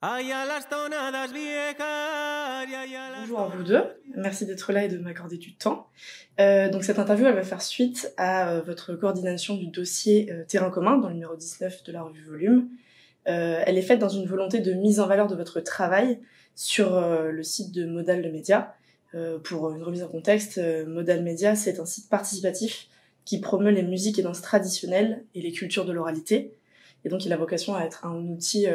Bonjour à vous deux, merci d'être là et de m'accorder du temps. Donc cette interview elle va faire suite à votre coordination du dossier Terrain commun dans le numéro 19 de la revue Volume. Elle est faite dans une volonté de mise en valeur de votre travail sur le site de Modal de Média. Pour une remise en contexte, Modal Média c'est un site participatif qui promeut les musiques et danses traditionnelles et les cultures de l'oralité. Et donc il a vocation à être un outil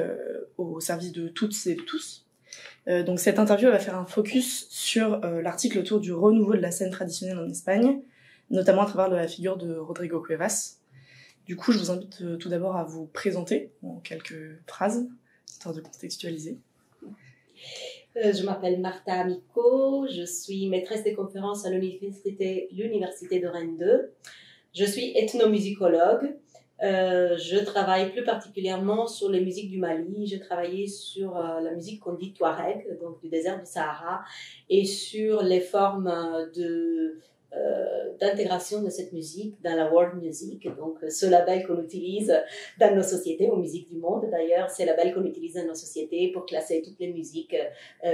au service de toutes et de tous. Donc cette interview va faire un focus sur l'article autour du renouveau de la scène traditionnelle en Espagne, notamment à travers la figure de Rodrigo Cuevas. Du coup, je vous invite tout d'abord à vous présenter en quelques phrases, histoire de contextualiser. Je m'appelle Marta Amico, je suis maîtresse de conférences à l'université de Rennes 2. Je suis ethnomusicologue. Je travaille plus particulièrement sur les musiques du Mali. Je travaillais sur la musique qu'on dit Touareg, donc du désert du Sahara, et sur les formes d'intégration de cette musique dans la world music. Donc, ce label qu'on utilise dans nos sociétés, aux musiques du monde d'ailleurs, c'est le label qu'on utilise dans nos sociétés pour classer toutes les musiques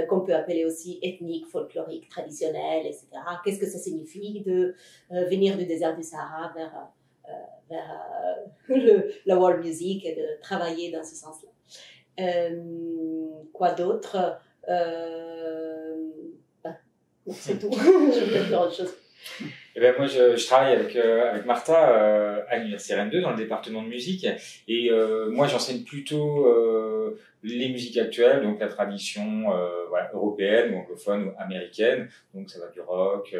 qu'on peut appeler aussi ethniques, folkloriques, traditionnelles, etc. Qu'est-ce que ça signifie de venir du désert du Sahara vers la world music et de travailler dans ce sens-là. Quoi d'autre? C'est tout. Je voulais faire autre chose. Eh ben moi je travaille avec Marta à l'université Rennes 2 dans le département de musique et moi j'enseigne plutôt les musiques actuelles, donc la tradition européenne ou anglophone ou américaine, donc ça va du rock,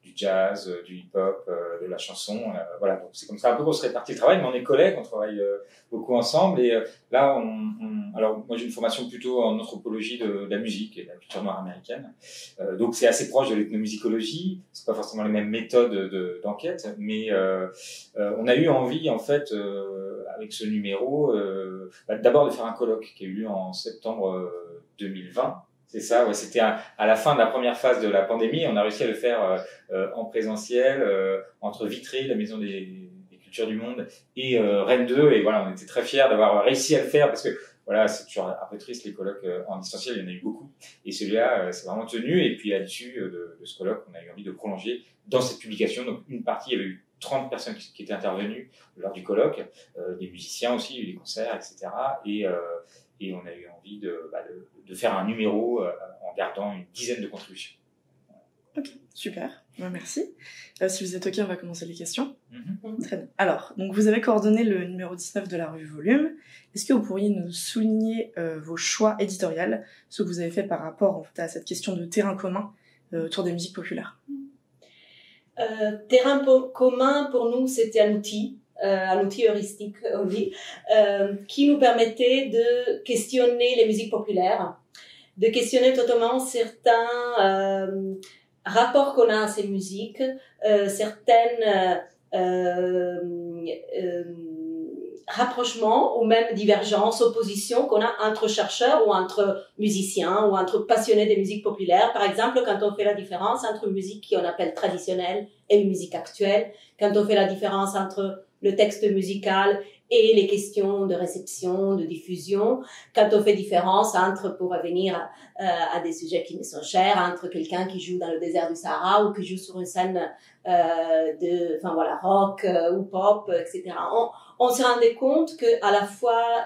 du jazz, du hip-hop, de la chanson, voilà, donc c'est comme ça un peu qu'on se répartit le travail, mais on est collègues, on travaille beaucoup ensemble et là alors moi j'ai une formation plutôt en anthropologie de la musique et de la culture noire américaine, donc c'est assez proche de l'ethnomusicologie, c'est pas forcément les mêmes méthodes d'enquête, mais on a eu envie en fait avec ce numéro d'abord de faire un colloque qui a eu lieu en septembre 2020. C'est ça, ouais, c'était à la fin de la première phase de la pandémie. On a réussi à le faire en présentiel entre Vitré, la maison des cultures du monde, et Rennes 2. Et voilà, on était très fiers d'avoir réussi à le faire parce que voilà, c'est toujours un peu triste les colloques en distanciel, il y en a eu beaucoup. Et celui-là, c'est vraiment tenu. Et puis à l'issue de ce colloque, on a eu envie de prolonger dans cette publication. Donc une partie, il y avait eu 30 personnes qui étaient intervenues lors du colloque, des musiciens aussi, il y a eu des concerts, etc. Et on a eu envie de faire un numéro en gardant une dizaine de contributions. Ok, super, merci. Si vous êtes ok, on va commencer les questions. Très bien. Alors, donc vous avez coordonné le numéro 19 de la revue Volume. Est-ce que vous pourriez nous souligner vos choix éditoriaux, ce que vous avez fait par rapport en fait, à cette question de terrain commun autour des musiques populaires? Terrain commun, pour nous, c'était un outil heuristique, on dit, qui nous permettait de questionner les musiques populaires, de questionner totalement certains rapports qu'on a à ces musiques, certaines rapprochements ou même divergences, oppositions qu'on a entre chercheurs ou entre musiciens ou entre passionnés des musiques populaires. Par exemple, quand on fait la différence entre une musique qu'on appelle traditionnelle et une musique actuelle, quand on fait la différence entre le texte musical et les questions de réception, de diffusion, quand on fait différence entre, pour revenir à des sujets qui me sont chers, entre quelqu'un qui joue dans le désert du Sahara ou qui joue sur une scène rock ou pop, etc. On se rendait compte que à la fois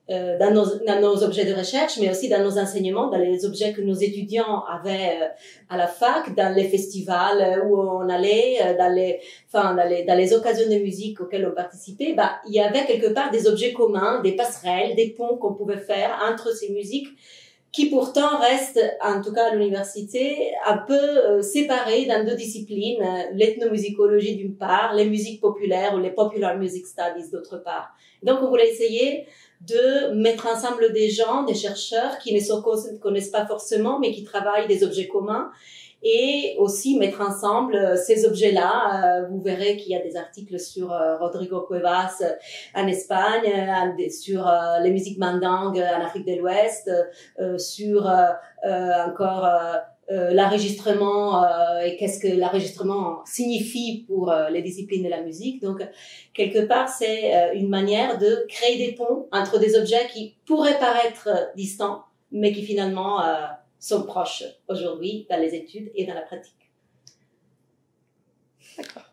dans nos objets de recherche, mais aussi dans nos enseignements, dans les objets que nos étudiants avaient à la fac, dans les festivals où on allait, dans les occasions de musique auxquelles on participait, il y avait quelque part des objets communs, des passerelles, des ponts qu'on pouvait faire entre ces musiques qui pourtant restent, en tout cas à l'université, un peu séparées dans deux disciplines, l'ethnomusicologie d'une part, les musiques populaires ou les popular music studies d'autre part. Donc on voulait essayer de mettre ensemble des gens, des chercheurs qui ne se connaissent pas forcément, mais qui travaillent des objets communs, et aussi mettre ensemble ces objets-là. Vous verrez qu'il y a des articles sur Rodrigo Cuevas en Espagne, sur les musiques mandingues en Afrique de l'Ouest, sur encore l'enregistrement et qu'est-ce que l'enregistrement signifie pour les disciplines de la musique. Donc, quelque part, c'est une manière de créer des ponts entre des objets qui pourraient paraître distants, mais qui finalement sont proches aujourd'hui dans les études et dans la pratique. D'accord.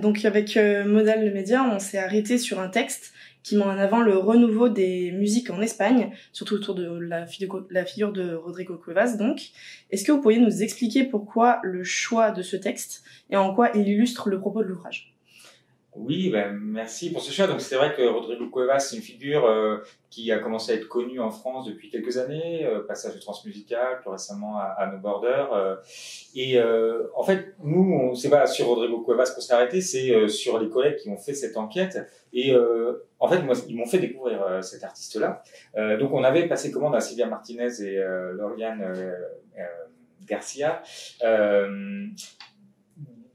Donc avec Modal le Média, on s'est arrêté sur un texte qui met en avant le renouveau des musiques en Espagne, surtout autour de la figure de Rodrigo Cuevas. Donc, est-ce que vous pourriez nous expliquer pourquoi le choix de ce texte et en quoi il illustre le propos de l'ouvrage? Oui, merci pour ce choix. Donc c'est vrai que Rodrigo Cuevas, c'est une figure qui a commencé à être connue en France depuis quelques années, passage de Transmusical, plus récemment à No Border. En fait, nous, c'est pas sur Rodrigo Cuevas qu'on s'est arrêté, c'est sur les collègues qui ont fait cette enquête. En fait, moi, ils m'ont fait découvrir cet artiste-là. Donc on avait passé commande à Silvia Martinez et Lauriane Garcia.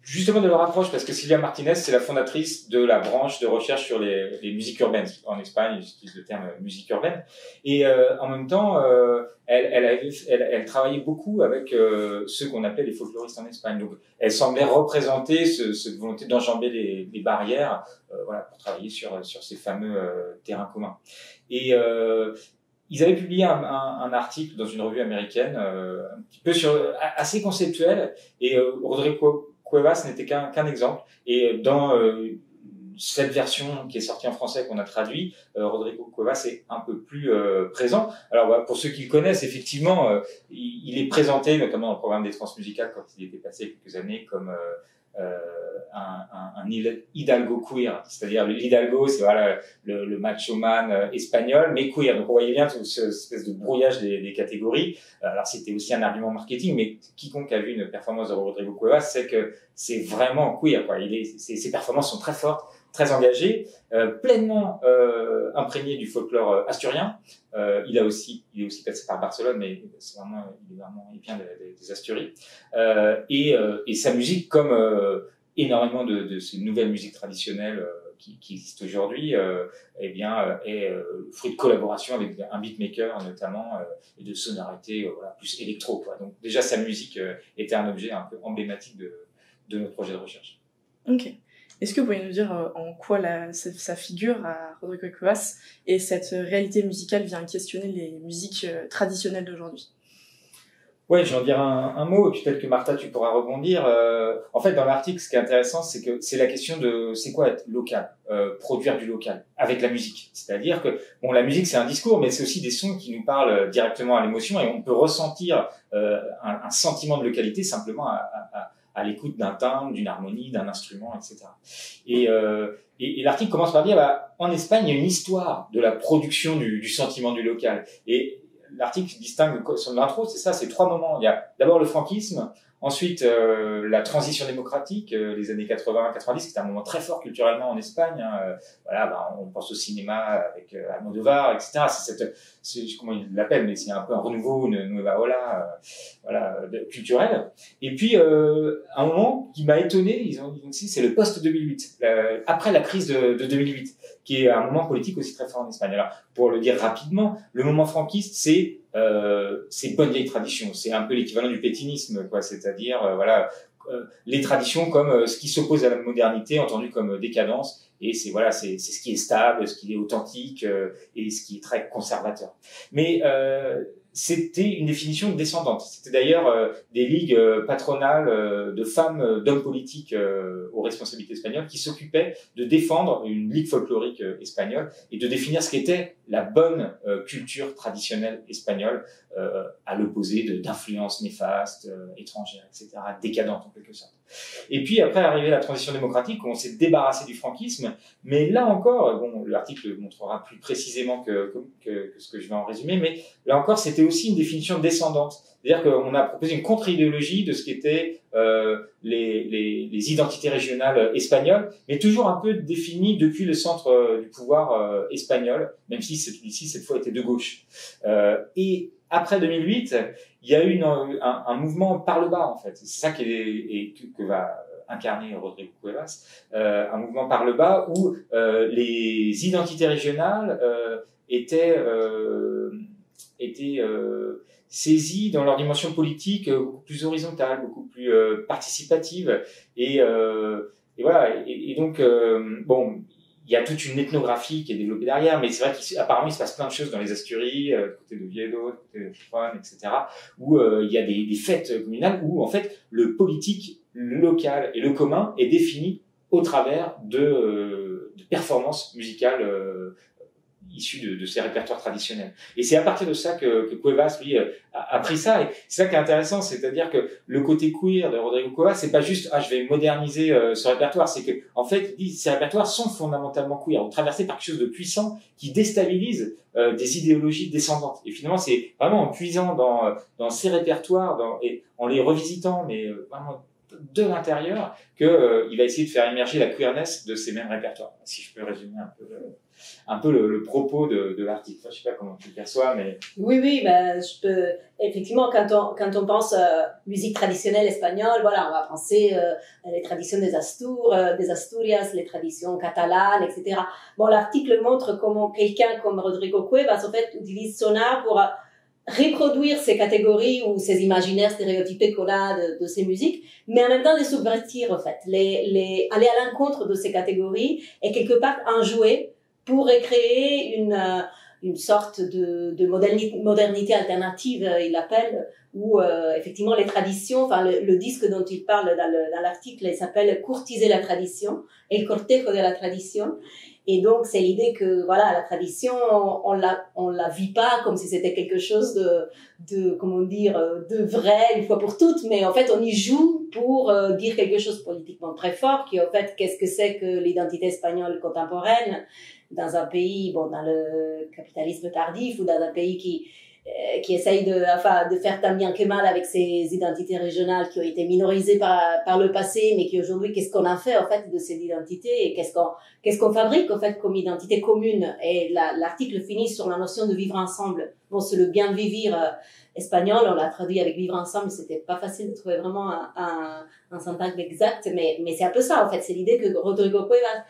Justement de leur approche, parce que Silvia Martinez, c'est la fondatrice de la branche de recherche sur les musiques urbaines. En Espagne, ils utilisent le terme musique urbaine. En même temps, elle travaillait beaucoup avec ceux qu'on appelait les folkloristes en Espagne. Donc, elle semblait représenter cette volonté d'enjamber les barrières, voilà, pour travailler sur ces fameux terrains communs. Ils avaient publié un article dans une revue américaine, un petit peu assez conceptuel, et Rodrigo Cuevas n'était qu'un exemple. Et dans cette version qui est sortie en français, qu'on a traduit, Rodrigo Cuevas est un peu plus présent. Alors, pour ceux qui le connaissent, effectivement, il est présenté, notamment dans le programme des Transmusicales, quand il était passé il y a quelques années, comme un hidalgo queer, c'est-à-dire l'hidalgo, c'est voilà le macho man espagnol, mais queer. Donc on voyait bien toute cette espèce de brouillage des catégories. Alors c'était aussi un argument marketing, mais quiconque a vu une performance de Rodrigo Cuevas sait que c'est vraiment queer, quoi. Ses performances sont très fortes, très engagées, pleinement imprégnées du folklore asturien. Il est aussi passé par Barcelone, mais il vient des Asturies. Et sa musique, comme énormément de ces nouvelles musiques traditionnelles qui existent aujourd'hui, est le fruit de collaboration avec un beatmaker notamment, et de sonorités plus électro, quoi. Donc déjà sa musique était un objet un peu emblématique de notre projet de recherche. Ok. Est-ce que vous pouvez nous dire en quoi sa figure à Rodrigo Cuevas et cette réalité musicale vient questionner les musiques traditionnelles d'aujourd'hui? Ouais, je vais en dire un mot, et puis peut-être que Martha, tu pourras rebondir. En fait, dans l'article, ce qui est intéressant, c'est que c'est la question de c'est quoi être local, produire du local avec la musique. C'est-à-dire que la musique, c'est un discours, mais c'est aussi des sons qui nous parlent directement à l'émotion, et on peut ressentir un sentiment de localité simplement à l'écoute d'un timbre, d'une harmonie, d'un instrument, etc. Et l'article commence par dire, en Espagne, il y a une histoire de la production du sentiment du local. Et l'article distingue son intro, c'est ça, c'est 3 moments. Il y a d'abord le franquisme, ensuite la transition démocratique, les années 80-90, qui est un moment très fort culturellement en Espagne. Hein. On pense au cinéma avec Almodovar, etc. C'est comment il l'appelle, mais c'est un peu un renouveau, une nueva ola, culturel. Et puis un moment qui m'a étonné, ils ont dit, c'est le post-2008, après la crise de 2008, qui est un moment politique aussi très fort en Espagne. Alors, pour le dire rapidement, le moment franquiste, c'est bonne vieille tradition. C'est un peu l'équivalent du pétinisme, quoi. C'est-à-dire, les traditions comme ce qui s'oppose à la modernité, entendu comme décadence. Et c'est ce qui est stable, ce qui est authentique et ce qui est très conservateur. Mais c'était une définition descendante. C'était d'ailleurs des ligues patronales de femmes, d'hommes politiques aux responsabilités espagnoles qui s'occupaient de défendre une ligue folklorique espagnole et de définir ce qu'était la bonne culture traditionnelle espagnole à l'opposé d'influences néfastes, étrangères, etc., décadentes en quelque sorte. Et puis après arrivé la transition démocratique, où on s'est débarrassé du franquisme, mais là encore, l'article le montrera plus précisément que ce que je vais en résumer, mais là encore c'était aussi une définition descendante. C'est-à-dire qu'on a proposé une contre-idéologie de ce qu'étaient les identités régionales espagnoles, mais toujours un peu définies depuis le centre du pouvoir espagnol, même si celui-ci cette fois était de gauche. Et après 2008, il y a eu un mouvement par le bas, en fait. C'est ça que va incarner Rodrigo Cuevas, un mouvement par le bas où les identités régionales étaient été saisis dans leur dimension politique beaucoup plus horizontale, beaucoup plus participative, et voilà. Et donc bon, il y a toute une ethnographie qui est développée derrière, mais c'est vrai qu'apparemment il se passe plein de choses dans les Asturies, du côté d'Oviedo, du côté de Gijón, etc., où il y a des fêtes communales où en fait le politique, le local et le commun est défini au travers de performances musicales issues de ces répertoires traditionnels. Et c'est à partir de ça que Cuevas, lui, a pris ça. Et c'est ça qui est intéressant, c'est-à-dire que le côté queer de Rodrigo Cuevas, c'est pas juste, je vais moderniser ce répertoire, c'est que, en fait, il dit, ces répertoires sont fondamentalement queer, ou traversés par quelque chose de puissant qui déstabilise des idéologies descendantes. Et finalement, c'est vraiment en puisant dans ces répertoires, et en les revisitant, mais vraiment de l'intérieur, que il va essayer de faire émerger la queerness de ces mêmes répertoires. Si je peux résumer un peu le propos de l'article. Enfin, je sais pas comment tu le perçois, mais... Oui, ben, je peux... Effectivement, quand on pense musique traditionnelle espagnole, voilà, on va penser les traditions des Asturias, les traditions catalanes, etc. Bon, l'article montre comment quelqu'un comme Rodrigo Cuevas, en fait, utilise son art pour reproduire ces catégories ou ces imaginaires stéréotypés qu'on a de ces musiques, mais en même temps les subvertir, en fait, aller à l'encontre de ces catégories et quelque part en jouer pour recréer une sorte de modernité alternative, il l'appelle, où effectivement les traditions, enfin le disque dont il parle dans l'article, il s'appelle Courtiser la tradition, El cortejo de la tradition. Et donc c'est l'idée que voilà, la tradition, on la vit pas comme si c'était quelque chose de comment dire, de vrai une fois pour toutes, mais en fait on y joue pour dire quelque chose politiquement très fort, qui en fait qu'est-ce que c'est que l'identité espagnole contemporaine dans un pays, bon, dans le capitalisme tardif, ou dans un pays qui essaye de faire tant bien que mal avec ces identités régionales qui ont été minorisées par le passé, mais qui aujourd'hui, qu'est-ce qu'on a fait, en fait, de ces identités, et qu'est-ce qu'on fabrique, en fait, comme identité commune. Et l'article finit sur la notion de vivre ensemble. Bon, c'est le bien vivre espagnol, on l'a traduit avec vivre ensemble, c'était pas facile de trouver vraiment un syntaxe exact, mais c'est un peu ça, en fait, c'est l'idée que Rodrigo Cuevas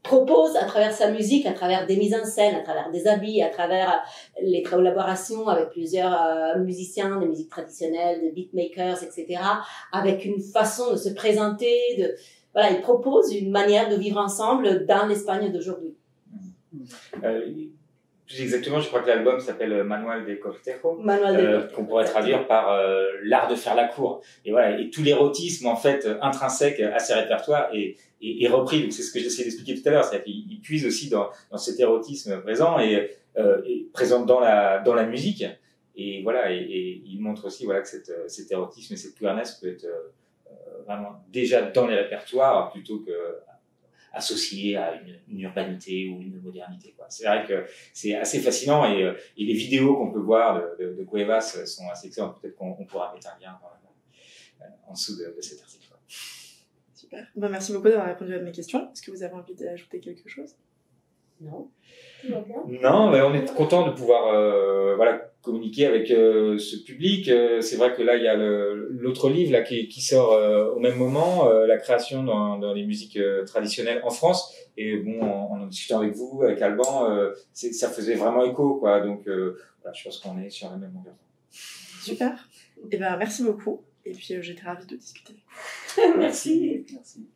propose à travers sa musique, à travers des mises en scène, à travers des habits, à travers les collaborations avec plusieurs musiciens, des musiques traditionnelles, de beatmakers, etc., avec une façon de se présenter, voilà, il propose une manière de vivre ensemble dans l'Espagne d'aujourd'hui. Plus exactement, je crois que l'album s'appelle Manual de Cortejo, qu'on pourrait traduire par l'art de faire la cour. Et voilà, et tout l'érotisme en fait intrinsèque à ces répertoires est repris. Donc c'est ce que j'essayais d'expliquer tout à l'heure, c'est-à-dire qu'il puise aussi dans cet érotisme présent et présent dans la musique. Et voilà, et il montre aussi voilà que cet érotisme et cette queerness peut être vraiment déjà dans les répertoires plutôt que associé à une urbanité ou une modernité, quoi. C'est vrai que c'est assez fascinant et les vidéos qu'on peut voir de Cuevas sont assez excellentes. Peut-être qu'on pourra mettre un lien en dessous de cet article. Super. Ben, merci beaucoup d'avoir répondu à mes questions. Est-ce que vous avez envie d'ajouter quelque chose? Non. Tout va bien. Non, mais on est content de pouvoir communiquer avec ce public. C'est vrai que là, il y a l'autre livre là qui sort au même moment, la création dans les musiques traditionnelles en France. Et bon, en discutant avec vous, avec Alban, ça faisait vraiment écho, quoi. Donc, voilà, je pense qu'on est sur la même longueur. Super. Et ben, merci beaucoup. Et puis, j'étais ravie de discuter. Merci. Merci.